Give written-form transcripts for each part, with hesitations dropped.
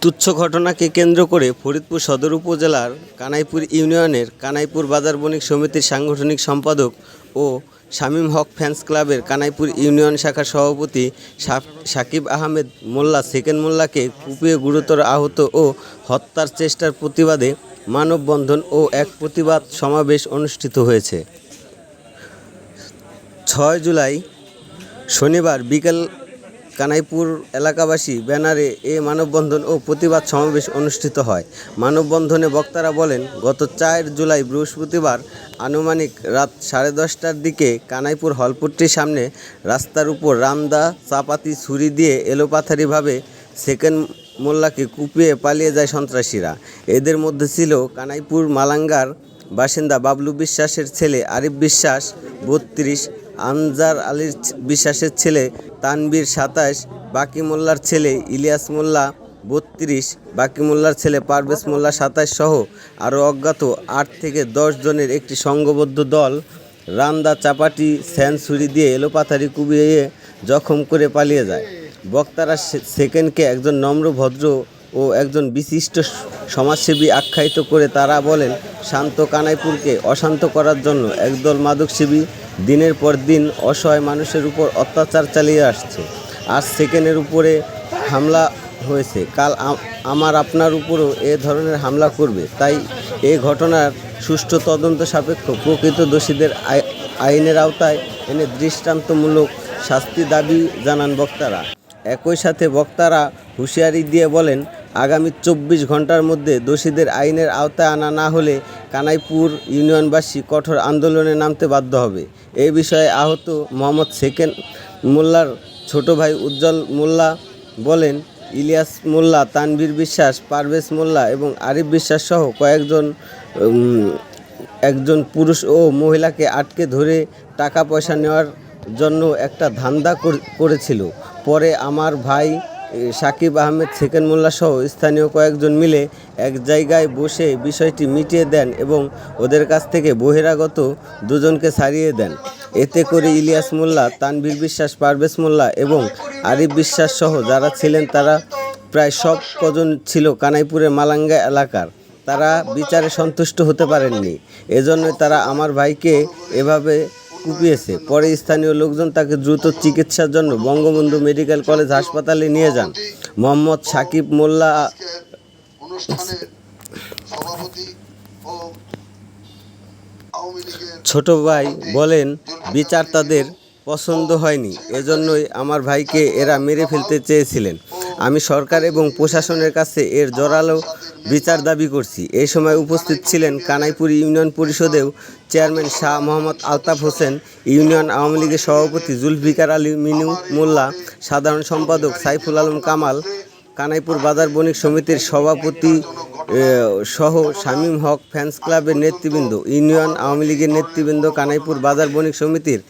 তুচ্ছ ঘটনাকে কেন্দ্র করে ফরিদপুর সদর উপজেলার কানাইপুর ইউনিয়নের কানাইপুর বাজার বণিক সমিতির সাংগঠনিক সম্পাদক ও শামীম হক ফ্যান্স ক্লাবের কানাইপুর ইউনিয়ন শাখার সভাপতি সাকিব আহমেদ মোল্লা সেকেন্ড মোল্লাকে কুপিয়ে গুরুতর আহত ও হত্যার চেষ্টার প্রতিবাদে মানববন্ধন ও এক প্রতিবাদ সমাবেশ অনুষ্ঠিত হয়েছে। 6 জুলাই শনিবার বিকেল কানাইপুর এলাকাবাসী ব্যানারে এ মানববন্ধন ও প্রতিবাদ সমাবেশ অনুষ্ঠিত হয়। মানববন্ধনে বক্তারা বলেন, গত 4 জুলাই বৃহস্পতিবার আনুমানিক রাত 10:30টার দিকে কানাইপুর হলপট্টির সামনে রাস্তার উপর রামদা, চাপাতি, ছুরি দিয়ে এলোপাথারিভাবে সেকেন্ড মোল্লাকে কুপিয়ে পালিয়ে যায় সন্ত্রাসীরা। এদের মধ্যে ছিল কানাইপুর মালাঙ্গার বাসিন্দা বাবলু বিশ্বাসের ছেলে আরিফ বিশ্বাস 32, আনজার আলীর বিশ্বাসের ছেলে তানবীর 27, বাকি মোল্লার ছেলে ইলিয়াস মোল্লা 32, বাকি মোল্লার ছেলে পারভেজ মোল্লা 27 সহ আরও অজ্ঞাত 8 থেকে 10 জনের একটি সংঘবদ্ধ দল রান্দা, চাপাটি, ছুরি দিয়ে এলোপাথারি কুপিয়ে জখম করে পালিয়ে যায়। বক্তারা সেকেন্ডকে একজন নম্র, ভদ্র ও একজন বিশিষ্ট সমাজসেবী আখ্যায়িত করে তারা বলেন, শান্ত কানাইপুরকে অশান্ত করার জন্য একদল মাদকসেবী দিনের পর দিন অসহায় মানুষের উপর অত্যাচার চালিয়ে আসছে। আজ সেকেন্ডের উপরে হামলা হয়েছে, কাল আমার আপনার উপরও এ ধরনের হামলা করবে। তাই এ ঘটনার সুষ্ঠু তদন্ত সাপেক্ষ প্রকৃত দোষীদের আইনের আওতায় এনে দৃষ্টান্তমূলক শাস্তি দাবি জানান বক্তারা। একই সাথে বক্তারা হুঁশিয়ারি দিয়ে বলেন, আগামী 24 ঘন্টার মধ্যে দোষীদের আইনের আওতায় আনা না হলে কানাইপুর ইউনিয়নবাসী কঠোর আন্দোলনে নামতে বাধ্য হবে। এই বিষয়ে আহত মোহাম্মদ সেকেন্ড মোল্লার ছোট ভাই উজ্জ্বল মোল্লা বলেন, ইলিয়াস মোল্লা, তানভীর বিশ্বাস, পারভেজ মোল্লা এবং আরিফ বিশ্বাস সহ একজন পুরুষ ও মহিলাকে আটকে ধরে টাকা পয়সা নেওয়ার জন্য একটা ধান্দা করেছিল। পরে আমার ভাই সাকিব আহমেদ সেকেন্ড মোল্লা সহ স্থানীয় কয়েকজন মিলে এক জায়গায় বসে বিষয়টি মিটিয়ে দেন এবং ওদের কাছ থেকে বহিরাগত 2 জনকে ছাড়িয়ে দেন। এতে করে ইলিয়াস মোল্লা, তানভীর বিশ্বাস, পারভেজ মোল্লা এবং আরিফ বিশ্বাস সহ যারা ছিলেন তারা প্রায় সব কজন ছিল কানাইপুরের মালাঙ্গা এলাকার, তারা বিচারে সন্তুষ্ট হতে পারেননি। এজন্য তারা আমার ভাইকে এভাবে কুপিয়েছে। পরে স্থানীয় লোকজন তাকে দ্রুত চিকিৎসার জন্য বঙ্গবন্ধু মেডিকেল কলেজ হাসপাতালে নিয়ে যান। মোহাম্মদ সাকিব মোল্লা ছোট ভাই বলেন, বিচার তাদের পছন্দ হয়নি, এজন্যই আমার ভাইকে এরা মেরে ফেলতে চেয়েছিলেন। আমি সরকার এবং প্রশাসনের কাছে এর জোরালো বিচার দাবি করছি। এই সময় উপস্থিত ছিলেন কানাইপুর ইউনিয়ন পরিষদের চেয়ারম্যান শাহ মোহাম্মদ আলতাফ হোসেন, ইউনিয়ন আওয়ামী লীগের সভাপতি জুলফিকার আলী মিনু মোল্লা, সাধারণ সম্পাদক সাইফুল আলম কামাল, কানাইপুর বাজার বণিক সমিতির সভাপতি সহ শামীম হক ফ্যান্স ক্লাবের নেতৃবৃন্দ, ইউনিয়ন আওয়ামী লীগের নেতৃবৃন্দ, কানাইপুর বাজার বণিক সমিতির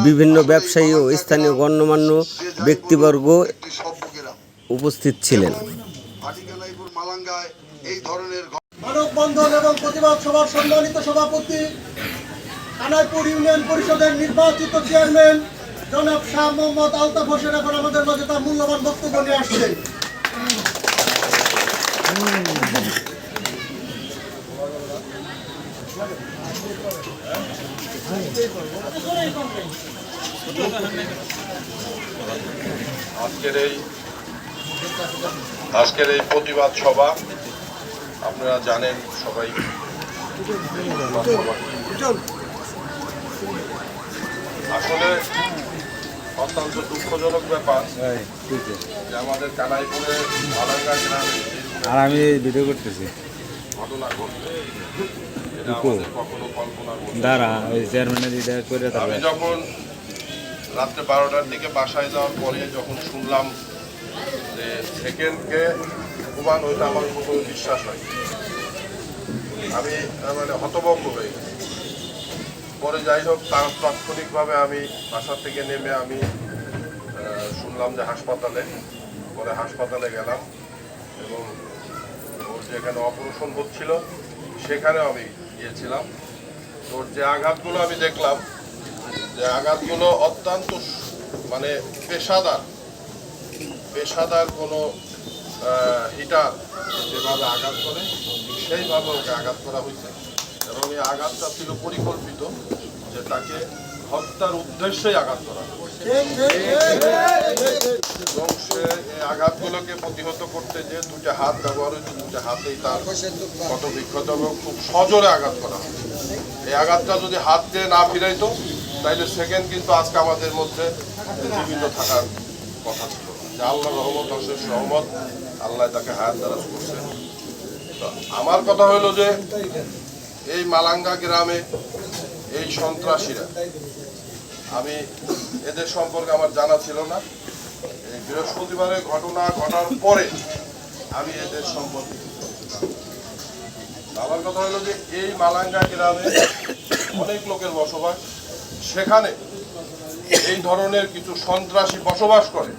বিভিন্ন ব্যবসায়ী ও স্থানীয় গণ্যমান্য ব্যক্তিবর্গ উপস্থিত ছিলেন। মানববন্ধন এবং প্রতিবাদ সভার সম্মানিত সভাপতি, কানাইপুর ইউনিয়ন পরিষদের নির্বাচিত চেয়ারম্যান জনাব শাহ মোহাম্মদ আলতাফ হোসেন এখন আমাদের মাঝে তার মূল্যবান বক্তব্য নিয়ে আসছেন। আজকের এই প্রতিবাদ সভা আপনারা জানেন সবাই, আসলে অত্যন্ত দুঃখজনক ব্যাপার যে আমাদের কানাইপুরে মালাঙ্গা গ্রামে আমি ভিডিও করতেছি ঘটনা ঘটছে, এটা আমাদের কখনো কল্পনার মধ্যে। আমি যখন রাত্রে 12টার দিকে বাসায় যাওয়ার পরে যখন শুনলাম যে সেকেন্ডকে কুমান, ওইটা আমার কোনো বিশ্বাস হয়, আমি মানে হতভম্ব হয়ে গেছি। পরে যাই হোক, তার তাৎক্ষণিকভাবে আমি বাসা থেকে নেমে আমি শুনলাম যে হাসপাতালে, পরে হাসপাতালে গেলাম এবং ওর যেখানে অপারেশন হচ্ছিল সেখানেও আমি গিয়েছিলাম। তোর যে আঘাতগুলো আমি দেখলাম, যে আঘাতগুলো অত্যন্ত মানে পেশাদার কোনো হিটার যেভাবে আঘাত করে ঠিক সেইভাবে ওকে আঘাত করা হয়েছে এবং এই আঘাতটা ছিল পরিকল্পিত যে তাকে হত্যার উদ্দেশ্যেই আঘাত করা হয়েছে। এবং সে এই আঘাতগুলোকে প্রতিহত করতে যে দুটো হাত ব্যবহার হয়েছে, দুটো হাতেই তার কত বিক্ষত এবং খুব সজোরে আঘাত করা হয়। এই আঘাতটা যদি হাত দিয়ে না ফিরাইতো তাইলে সেকেন্ড কিন্তু আজকে আমাদের মধ্যে জীবিত থাকার কথা ছিল না। যে আল্লাহ রহমত, অশেষ রহমত, আল্লাহ তাকে হায়াত দারাজ করছে। তো আমার কথা হলো যে এই মালাঙ্গা গ্রামে এই সন্ত্রাসীরা, আমি এদের সম্পর্কে আমার জানা ছিল না। এই বৃহস্পতিবারের ঘটনা ঘটার পরে আমি এদের সম্পর্কে আমার কথা হলো যে এই মালাঙ্গা গ্রামে অনেক লোকের বসবাস, সেখানে এই ধরনের কিছু সন্ত্রাসী বসবাস করে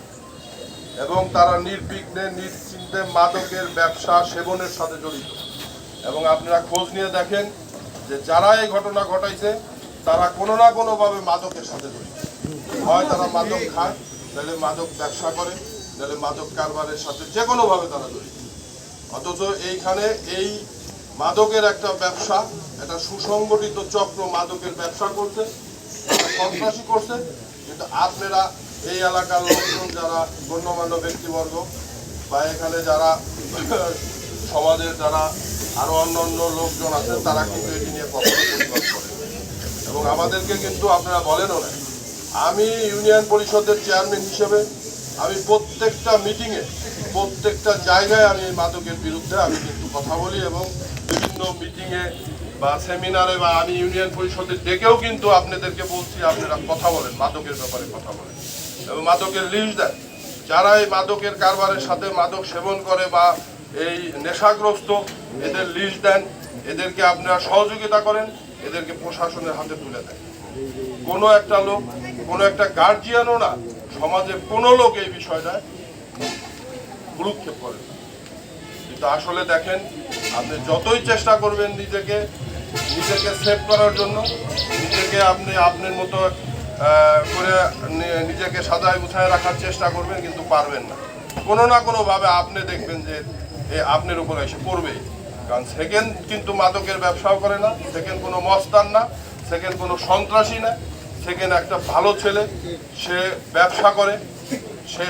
এবং তারা নির্বিঘ্নে নিশ্চিন্তে মাদকের ব্যবসা সেবনের সাথে জড়িত। এবং আপনারা খোঁজ নিয়ে দেখেন যে যারা এই ঘটনা ঘটাইছে তারা কোনো না কোনোভাবে মাদকের সাথে জড়িত। হয় তারা মাদক খায়, নাহলে মাদক ব্যবসা করে, নাহলে মাদক কারবারের সাথে যে কোনোভাবে তারা জড়িত। অথচ এইখানে এই মাদকের একটা ব্যবসা, একটা সুসংগঠিত চক্র মাদকের ব্যবসা করছে, সন্ত্রাসী করছে। কিন্তু আপনারা এই এলাকার লোকজন, যারা গণ্যমান্য ব্যক্তিবর্গ বা এখানে যারা সমাজের যারা আরো অন্য লোকজন আছেন, তারা কিন্তু এটি নিয়ে কখনো প্রতিবাদ করেন এবং আমাদেরকে কিন্তু আপনারা বলেনও না। আমি ইউনিয়ন পরিষদের চেয়ারম্যান হিসেবে আমি প্রত্যেকটা মিটিংয়ে, প্রত্যেকটা জায়গায় আমি এই মাদকের বিরুদ্ধে আমি কিন্তু কথা বলি এবং বিভিন্ন মিটিংয়ে বা সেমিনারে বা আমি ইউনিয়ন পরিষদের ডেকেও কিন্তু আপনাদেরকে বলছি আপনারা কথা বলেন, মাদকের ব্যাপারে কথা বলেন এবং মাদকের লিস্ট দেন। যারা এই মাদকের কারবারের সাথে মাদক সেবন করে বা এই নেশাগ্রস্ত, এদের লিস্ট দেন, এদেরকে আপনারা সহযোগিতা করেন, এদেরকে প্রশাসনের হাতে তুলে দেন। কোনো একটা লোক, কোনো একটা গার্জিয়ানও না, সমাজে কোনো লোক এই বিষয়টায় ভ্রুক্ষেপ করেন না। কিন্তু আসলে দেখেন, আপনি যতই চেষ্টা করবেন নিজেকে সেভ করার জন্য, নিজেকে আপনি আপনার মতো করে নিজেকে সাজায় গুছায় রাখার চেষ্টা করবেন, কিন্তু পারবেন না। কোনো না কোনোভাবে আপনি দেখবেন যে আপনার উপর এসে পড়বেই। কারণ সেকেন্ড কিন্তু মাদকের ব্যবসাও করে না, সেকেন্ড কোনো মস্তান না, সেকেন্ড কোনো সন্ত্রাসী না, সেকেন্ড একটা ভালো ছেলে, সে ব্যবসা করে, সে